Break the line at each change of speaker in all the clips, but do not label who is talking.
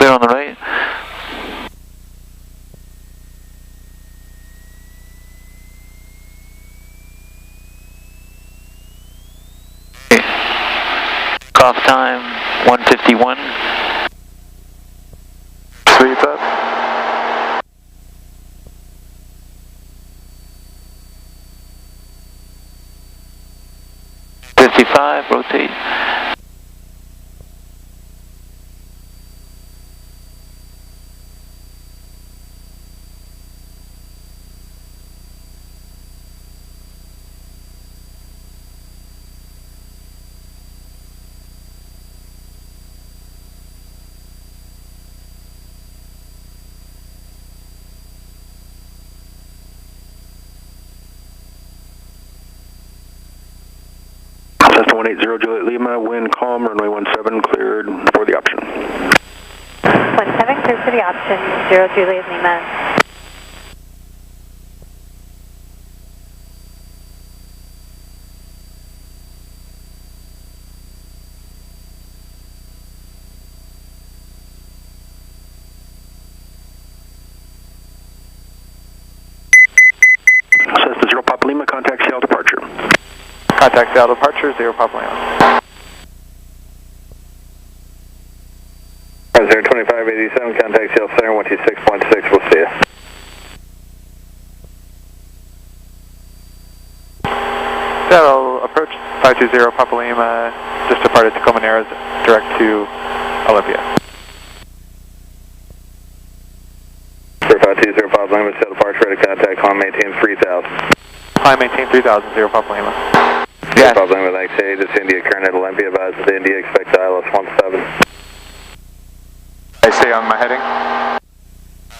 Clear on the right. Off time 1:51.
Sweep up.
55. Rotate.
Cessna 180 Juliet Lima, wind calm, runway 17 cleared for the option.
17 cleared for the option, 0 Juliet Lima.
Cessna 0 Papa Lima, contact Seattle departure.
Contact Seattle departure, 0 Papa Lima.
02587, contact Seattle Center 126.6, we'll see you.
Seattle approach 520 Papa Lima, just departed Tacoma Narrows, direct to Olympia.
0520 Papa Lima, Seattle departure, ready to contact, climb maintain 3000.
Climb maintain 3000, 0 Papa Lima.
Yes. Papa Lima, thanks, hey, this India current at Olympia, advise with India, expect ILS 17.
I stay on my heading?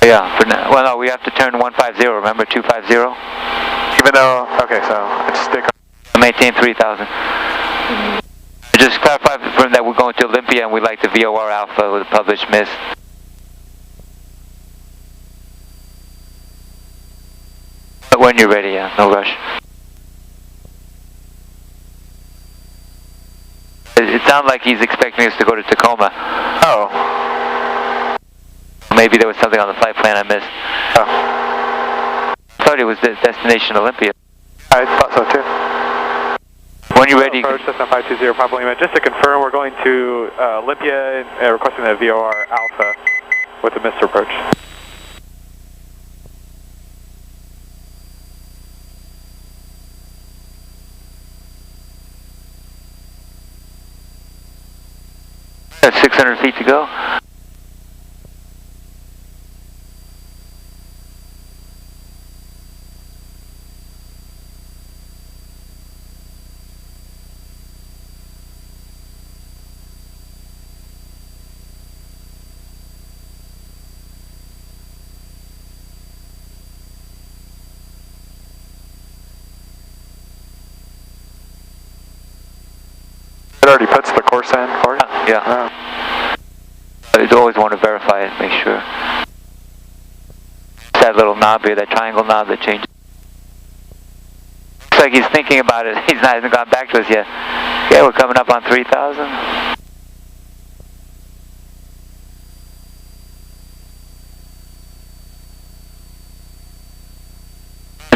Yeah, for now. Well, no, we have to turn 150, remember 250?
Even though, okay, so I just stick on.
Maintain 3000. Just clarify from that we're going to Olympia and we like the VOR Alpha with a published miss. But when you're ready, yeah, no rush. It sounds like he's expecting us to go to Tacoma.
Oh.
Maybe there was something on the flight plan I missed.
Oh.
I thought it was the destination Olympia.
I thought so too.
When you're ready.
Approach Cessna 520 Papa Lima. Just to confirm, we're going to Olympia, requesting the VOR Alpha with a missed approach.
That's 600 feet to go.
It already puts the course in for you?
Yeah. You always want to verify it, make sure. It's that little knob here, that triangle knob that changes. Looks like he's thinking about it. He's not even gone back to us yet. Okay, we're coming up on 3000.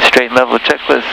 Straight and level checklist.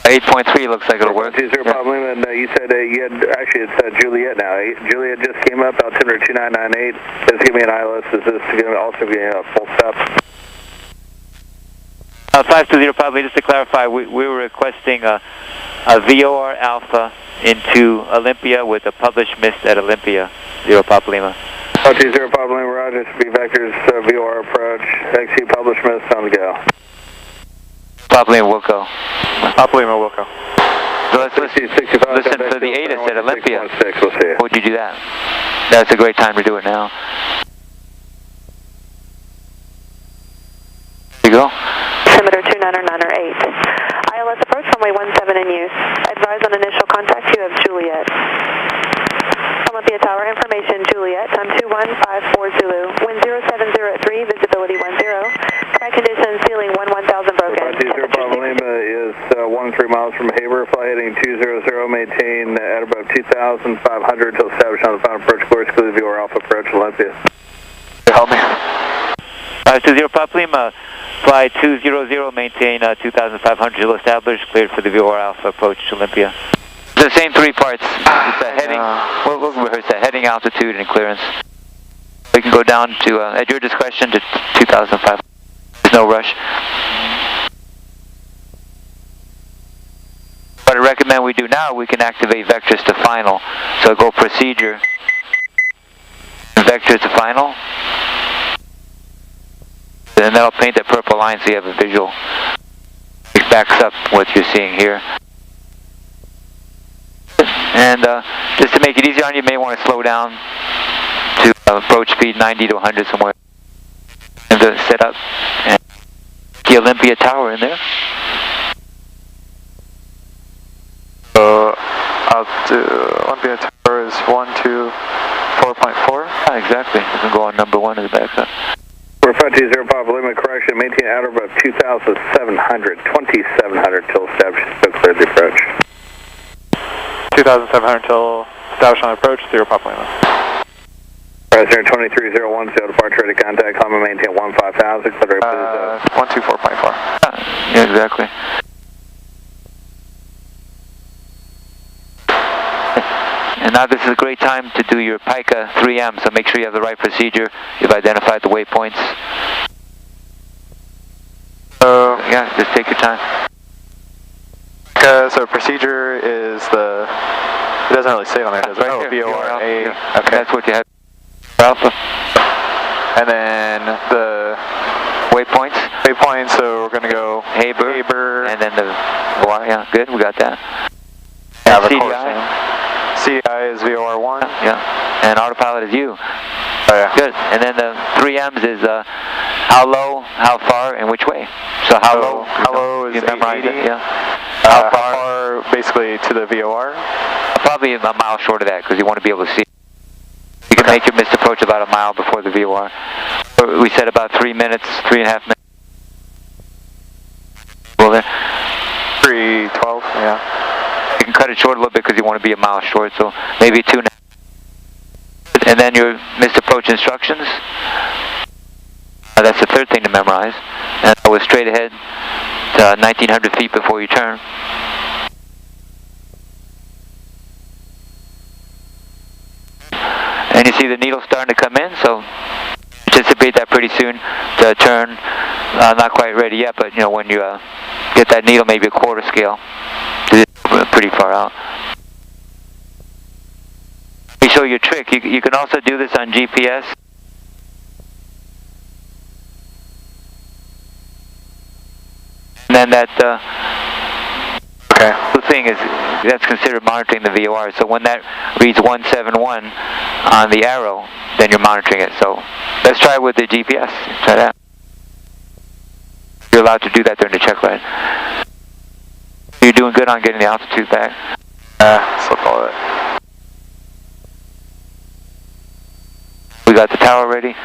Eight 8.3 looks like it'll work.
20 Papa Lima, and you said you had, actually it's Juliet now. Juliet just came up, altimeter 2998. Just give me an ILS. Is this going to also be a full stop?
520 Papa, just to clarify, we were requesting a VOR Alpha into Olympia with a published miss at Olympia, 0 Papa Lima.
20 Papa Lima, Roger, B vectors, VOR approach, XC published miss, on the go.
Papa Lima will go.
Papa Lima will go.
So let's listen for the ATIS at Olympia.
We'll see you.
Would you do that? That's a great time to do it now. There you go.
Altimeter 29908. ILS approach, runway 17 in use. Advise on initial contact, you have Juliet. Olympia Tower, information Juliet, time 2154 Zulu. Wind 070 at 3, visibility 10. Sky conditions, ceiling 1000 broken.
50 Papa Lima is 13 miles from Haber, fly heading 200, maintain at above 2,500 till established on the final approach course, exclusive VOR Alpha approach Olympia.
Help me.
520 Papa Lima, fly 200, maintain 2,500 till established, cleared for the VOR Alpha approach to Olympia. The same three parts. It's the heading, we'll rehearse that, heading, altitude, and clearance. We can go down to, at your discretion, to 2,500. There's no rush. What I recommend we do now, we can activate vectors to final. So go procedure, vectors to final. And that'll paint that purple line so you have a visual. It backs up what you're seeing here. And just to make it easier on you, you may want to slow down to approach speed 90 to 100 somewhere. And to set up and the Olympia Tower in there.
Olympia Tower is 124.4.
Exactly. You can go on number 1 in the back up.
4520 Papa Lima, correction, maintain outer above 2,700, 2,700 till established, so clear the approach.
2,700 till established on approach, 0 Papa Lima.
President 2301, departure ready contact, climb and maintain 15,000, clear
124.4.
Yeah, exactly. And now this is a great time to do your PICA 3M, so make sure you have the right procedure. You've identified the waypoints. Yeah, just take your time.
So procedure is the, it doesn't really say on there, does it?
Right
oh,
here,
VOR A.
Yeah.
Okay.
That's what you have. Alpha.
And then the
Waypoints.
so we're going to go Haber.
And then the, yeah, good, we got that.
Yeah,
And
of course.
CDI.
CDI is VOR 1.
Yeah, and autopilot is you.
Oh, yeah.
Good, and then the 3Ms is how low, how far, and which way. So how low
is
you memorize
880.
it, yeah.
How far, basically to the VOR?
Probably a mile short of that because you want to be able to see. You can make your missed approach about a mile before the VOR. We said about 3 minutes, 3.5 minutes. Well, then
3:12, yeah.
you can cut it short a little bit because you want to be a mile short, so maybe 2.5. And then your missed approach instructions. That's the third thing to memorize. And I was straight ahead to 1,900 feet before you turn. And you see the needle starting to come in, so anticipate that pretty soon to turn. Not quite ready yet, but you know when you get that needle, maybe a quarter scale, pretty far out. Let me show you a trick. You can also do this on GPS. And then that the thing is, that's considered monitoring the VOR. So when that reads 171 on the arrow, then you're monitoring it. So let's try with the GPS. Try that. You're allowed to do that during the check ride. You're doing good on getting the altitude back.
Slip all that.
We got the tower ready.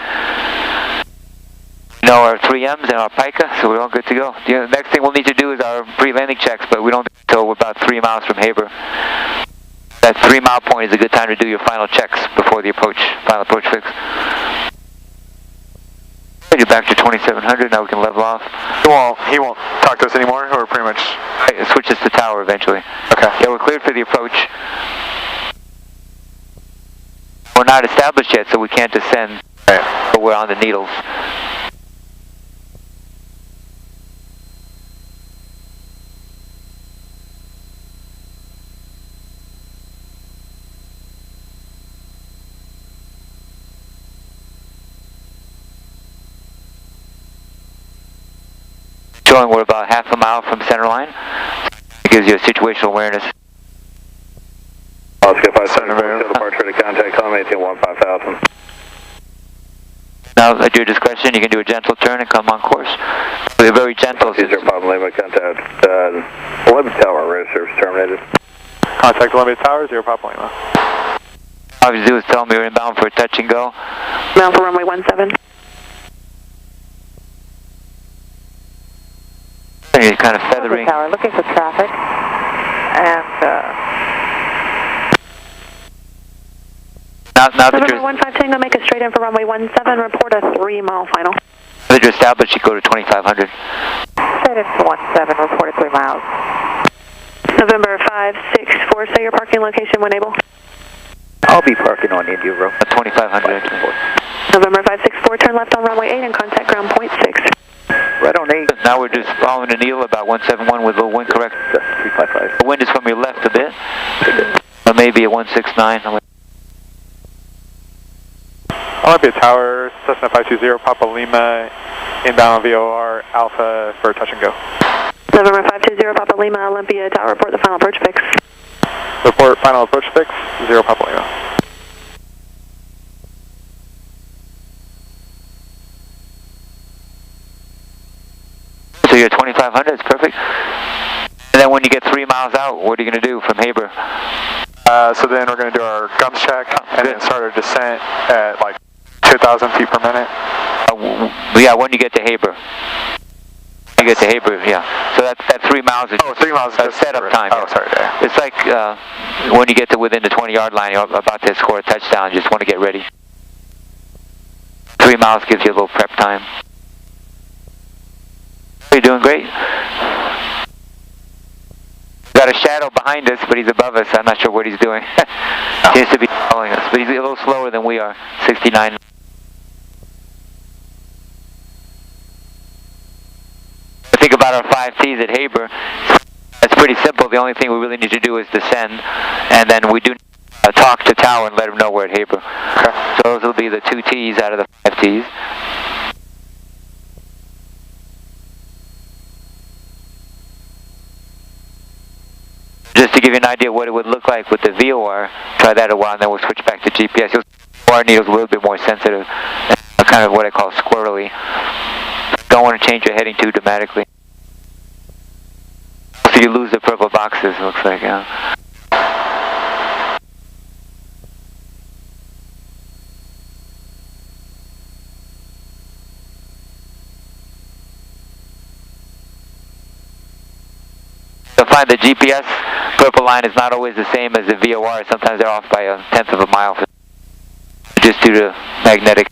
You know our 3Ms and our PICA, so we're all good to go. The next thing we'll need to do is our pre-landing checks, but we don't do it until we're about 3 miles from Haber. That 3 mile point is a good time to do your final checks before the final approach fix. You're back to 2,700, now we can level off.
He won't talk to us anymore, or pretty much?
It switches to tower eventually.
Okay.
Yeah, we're cleared for the approach. We're not established yet, so we can't descend, but we're on the needles. Showing we're about half a mile from center line. It gives you a situational awareness.
Oscar 57, departure to contact, climb 18 15,000.
Now, at your discretion, you can do a gentle turn and come on course. We're very gentle.
20 Papa Lima, contact Olympia Tower, radar service terminated.
Contact Olympia Tower, 0 Papa Lima.
All you do is tell me you're inbound for a touch and go.
Inbound for runway 17.
You're kind of feathering.
Tower, looking for traffic. And,
now that
November 15 Tango, make a straight in for runway 17, report a 3-mile final.
Now that you're established, you go to 2500.
straight in for 17, report 3 miles.
November 564, say your parking location when able.
I'll be parking on India Road.
2500.
November 564, turn left on runway 8 and contact ground point 6.
Right on 8.
Now we're just following a needle about 171 with a little wind correct.
355.
The wind is from your left a bit. Or maybe a 169.
Olympia Tower, Cessna 520 Papa Lima, inbound VOR Alpha for touch and go.
November 520 Papa Lima, Olympia Tower, report the final approach fix.
Report final approach fix, 0 Papa Lima.
So you're 2500, it's perfect. And then when you get 3 miles out, what are you going to do from Haber?
So then we're going to do our gums check and then start our descent at like 2,000 feet per minute.
Yeah, when you get to Haber. You get to Haber, yeah. So that 3 miles is
3 miles is
setup time.
Oh, sorry. Yeah.
It's like when you get to within the 20-yard line, you're about to score a touchdown. You just want to get ready. 3 miles gives you a little prep time. You're doing great. Got a shadow behind us, but he's above us. I'm not sure what he's doing. Seems to be following us, but he's a little slower than we are. 69. Think about our 5 T's at Haber. It's pretty simple. The only thing we really need to do is descend, and then we do talk to Tower and let him know we're at Haber. Okay. So those will be the 2 T's out of the 5 T's. Just to give you an idea what it would look like with the VOR, try that a while, and then we'll switch back to GPS. Your VOR needle's a little bit more sensitive, kind of what I call squirrely. Don't want to change your heading too dramatically. So you lose the purple boxes, it looks like, yeah. You'll find the GPS purple line is not always the same as the VOR. Sometimes they're off by 1/10 of a mile, just due to magnetic.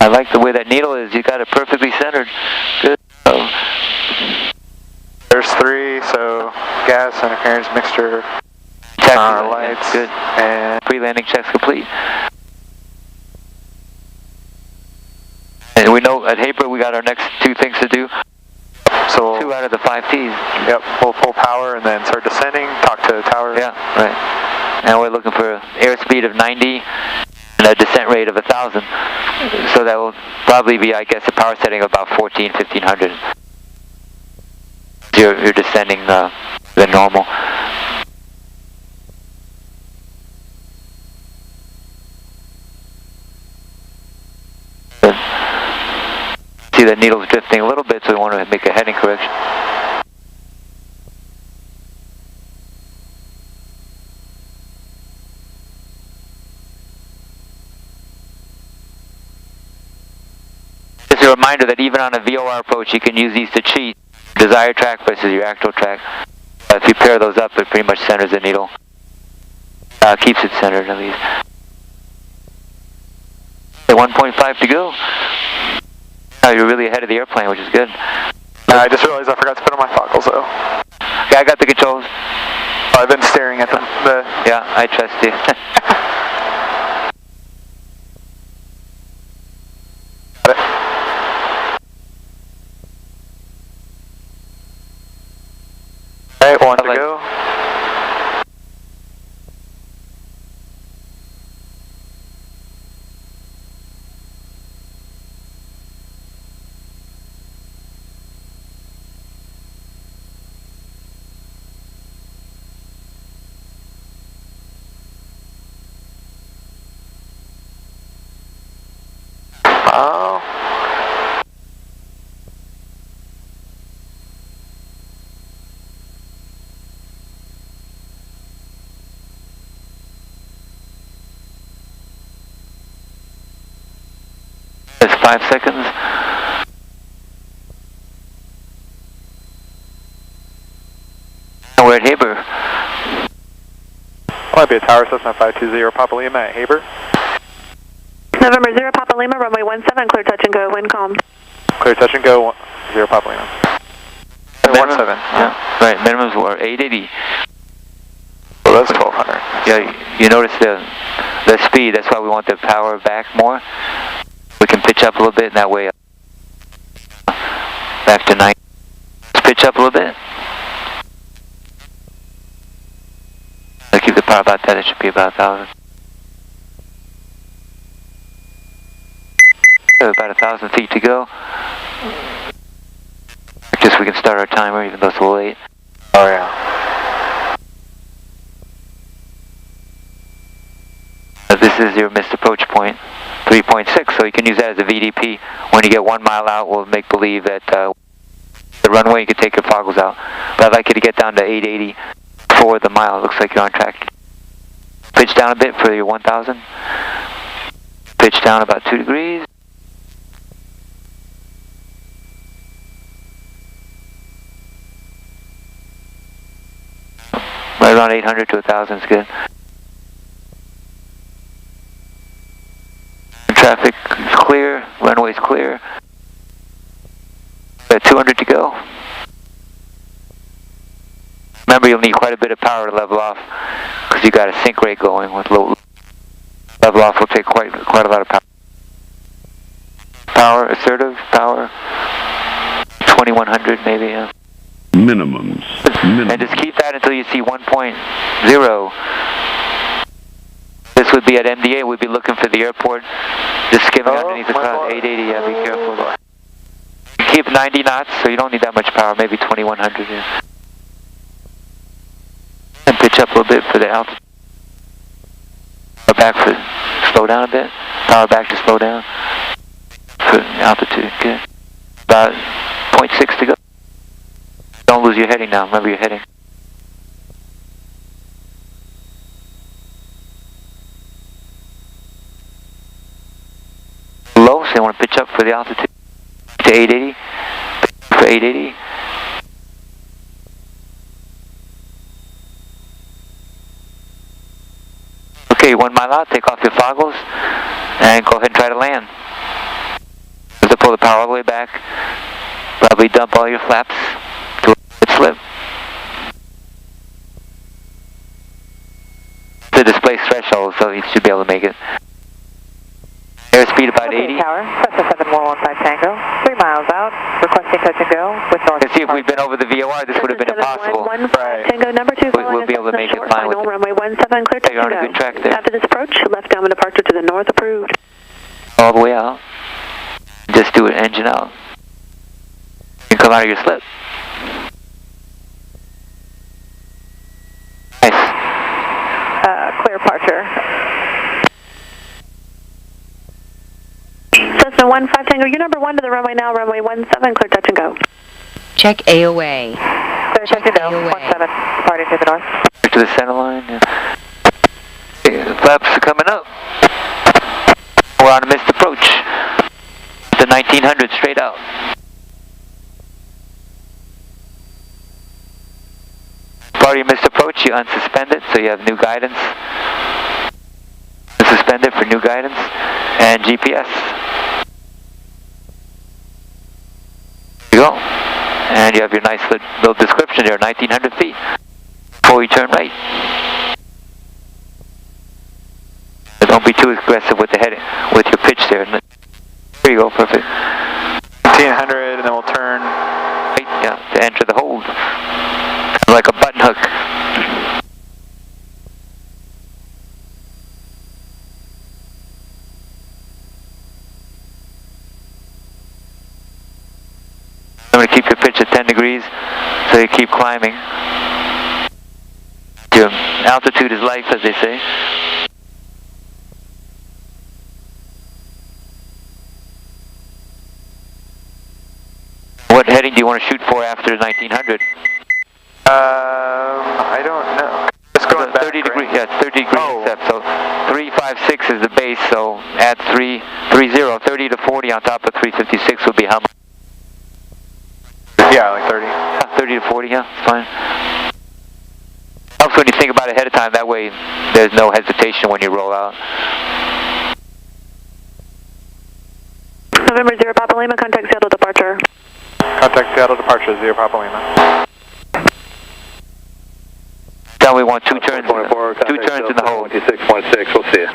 I like the way that needle is. You got it perfectly centered. Good.
There's 3, so gas, interference, mixture, lights,
good.
And
Pre-landing checks complete. And we know at Haber we got our next 2 things to do.
so
2 out of the 5 T's.
Yep, we'll pull power and then start descending, talk to the tower.
Yeah, right. And we're looking for airspeed of 90 and a descent rate of 1,000. So that will probably be, I guess, a power setting of about 1,500. You're descending the normal. Good. See the needle's drifting a little bit, so we want to make a heading correction. Just a reminder that even on a VOR approach, you can use these to cheat. Desired track versus your actual track. If you pair those up, it pretty much centers the needle. Keeps it centered at least. 1.5 to go. Oh, you're really ahead of the airplane, which is good.
I just realized I forgot to put on my goggles though.
Okay, I got the controls.
Oh, I've been staring at them.
Yeah, I trust you.
Got it. Alright, 1 to go.
That's 5 seconds. And we're at Haber.
Olympia Tower, Cessna 520, Papa Lima at Haber.
November 0, Papa Lima, runway 17, clear touch and go, wind calm.
Clear touch and go, 0 Papa Lima. 17.
Yeah, right, minimums were 880.
So that's 1200.
Yeah, you notice the speed, that's why we want the power back more. We can pitch up a little bit, and that way, back to 9. Let's pitch up a little bit. I'll keep the power about that, it should be about 1,000. About 1,000 feet to go. I guess we can start our timer even though it's a little late.
Oh yeah.
This is your missed approach point, 3.6, so you can use that as a VDP. When you get 1 mile out, we'll make believe that the runway, you can take your foggles out. But I'd like you to get down to 880 for the mile. It looks like you're on track. Pitch down a bit for your 1,000. Pitch down about 2 degrees. Right around 800 to 1,000 is good. Traffic is clear, runway's clear. Got 200 to go. Remember, you'll need quite a bit of power to level off because you got a sync rate going with low. Level off will take quite a lot of power. Power, assertive, power, 2100 maybe, yeah.
Minimums.
And just keep that until you see 1.0. This would be at MDA, we'd be looking for the airport. Just skimming underneath the cloud, 880, yeah, be careful. Keep 90 knots, so you don't need that much power, maybe 2100, yeah. And pitch up a little bit for the altitude. Power back for slow down a bit. Power back to slow down. For altitude, good. About 0.6 to go. Don't lose your heading now, remember your heading. Low, so you want to pitch up for the altitude to 880. For 880. Okay, 1 mile out, take off your foggles, and go ahead and try to land. You have to pull the power all the way back, probably dump all your flaps to a slip. The display threshold, so you should be able to make it. Airspeed about 80.
Tower, Cessna 7115 Tango, 3 miles out, requesting touch and go with north.
Let's see if we'd been over the VOR, this would have been impossible.
Right.
Tango number 2,
We'll be able to make it fine with it.
runway 17, clear touch
You're on
and
a
go.
good track there.
After this approach, left downwind departure to the north approved.
All the way out. Just do it engine out. You can come out of your slip. Nice.
Clear departure.
Cessna 15 Tango, you're number 1 to the runway now, runway 17, clear touch and go.
Check AOA.
Clear touch and go, 17, departing to the north.
Back to the center line. Yeah. Okay, the flaps are coming up. We're on a missed approach. The 1900 straight out. Part of your missed approach, you unsuspend it, so you have new guidance. Suspend it for new guidance and GPS. There you go. And you have your nice little description there, 1900 feet. Before you turn right. But don't be too aggressive with the heading, with your pitch there. There you go, perfect.
1500, and then we'll turn.
Right, yeah, to enter the hold. Like a button hook. I'm going to keep your pitch at 10 degrees, so you keep climbing. Your altitude is life, as they say. What heading do you want to shoot for after 1900?
I don't know. Let's go with that.
30 degrees, yeah, 30 degree step. So 356 is the base, so add 330, 30 to 40 on top of 356 would be how much?
Yeah, like 30.
30 to 40, yeah, it's fine. Helps when you think about it ahead of time, that way there's no hesitation when you roll out.
November 0 Papa Lima, contact Seattle departure.
Contact Seattle departure, 0 Papa Lima.
Then we want two turns in the hole.
26.6, we'll see you.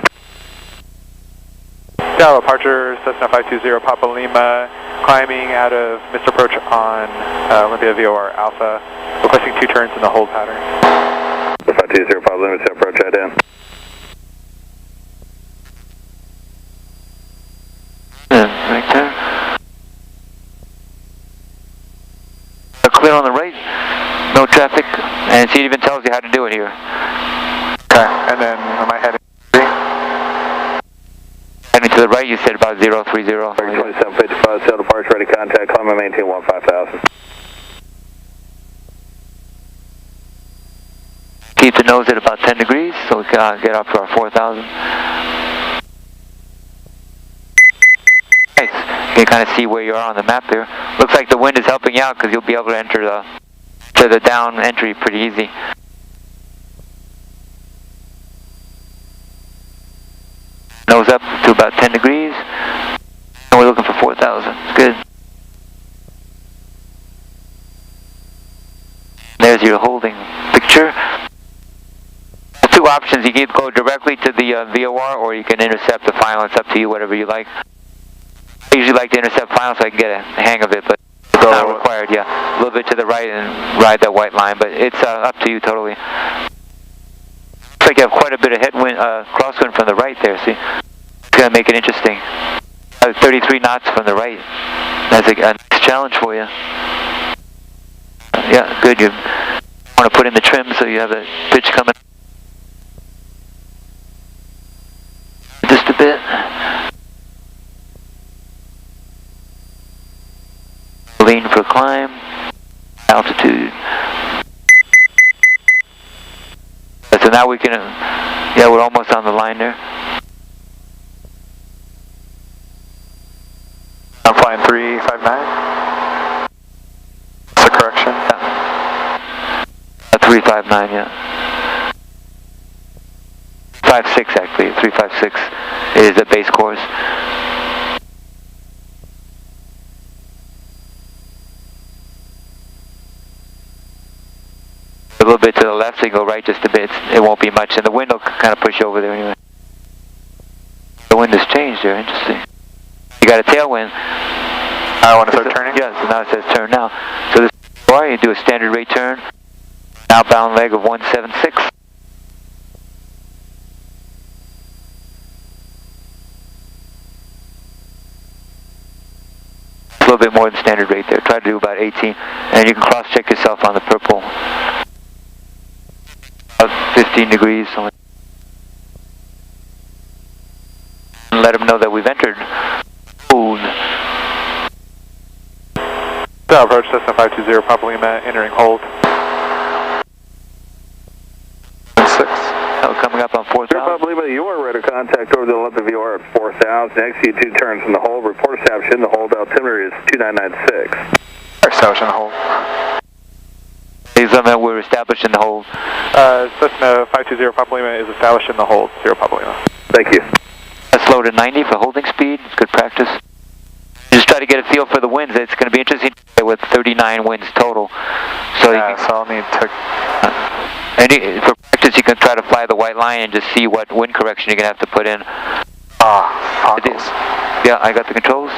Seattle departure, Cessna 520 Papa Lima, climbing out of missed approach on Olympia VOR Alpha, requesting 2 turns in the hold pattern.
520 Papa Lima, missed approach, head in.
Right there. Clear on the right, no traffic, and see, it even tells you how to do it here.
Okay, and then am I heading?
Heading to the right, you said about 030.
2755, Seattle departure, ready contact, climb and maintain 15,000.
Keep the nose at about 10 degrees, so we can get up to our 4,000. Nice. You can kind of see where you are on the map there. Looks like the wind is helping you out because you'll be able to enter the down entry pretty easy. Nose up to about 10 degrees. And we're looking for 4,000. Good. There's your holding picture. There's 2 options. You can either go directly to the VOR or you can intercept the final. It's up to you, whatever you like. I usually like to intercept final so I can get a hang of it, but it's not required, yeah. A little bit to the right and ride that white line, but it's up to you totally. Looks like you have quite a bit of headwind, crosswind from the right there, see? It's going to make it interesting. 33 knots from the right. That's a nice challenge for you. Yeah, good. You want to put in the trim so you have a pitch coming. Just a bit. Lean for climb, altitude. So now we can, yeah, we're almost on the line there.
I'm flying 359. That's a correction.
Yeah. 359, yeah. 56 actually, 356 is the base course. A little bit to the left, so you go right just a bit. It won't be much, and the wind will kind of push you over there anyway. The wind has changed there, interesting. You got a tailwind.
I want to start turning?
Yeah, so now it says turn now. So this is you do a standard rate turn, outbound leg of 176. A little bit more than standard rate there. Try to do about 18, and you can cross-check yourself on the purple. 15 degrees. And let them know that we've entered. Hold.
So approach Cessna 520 Papa Lima, entering hold. 6.
Oh, coming up on 4,000.
Papa Lima, you are ready to contact over the Olympia VOR at 4,000. Next, you 2 turns in the hold. Report established in the hold. Altimeter is 2996.
Established in the hold.
We're established in the hold.
Cessna 520 Papa Lima is established in the hold, 0 Papa Lima.
Thank you.
Let's slow to 90 for holding speed. It's good practice. Just try to get a feel for the winds. It's going to be interesting with 39 winds total. So
yeah, so I'll need to...
for practice, you can try to fly the white line and just see what wind correction you're going to have to put in.
Toggles.
Yeah, I got the controls.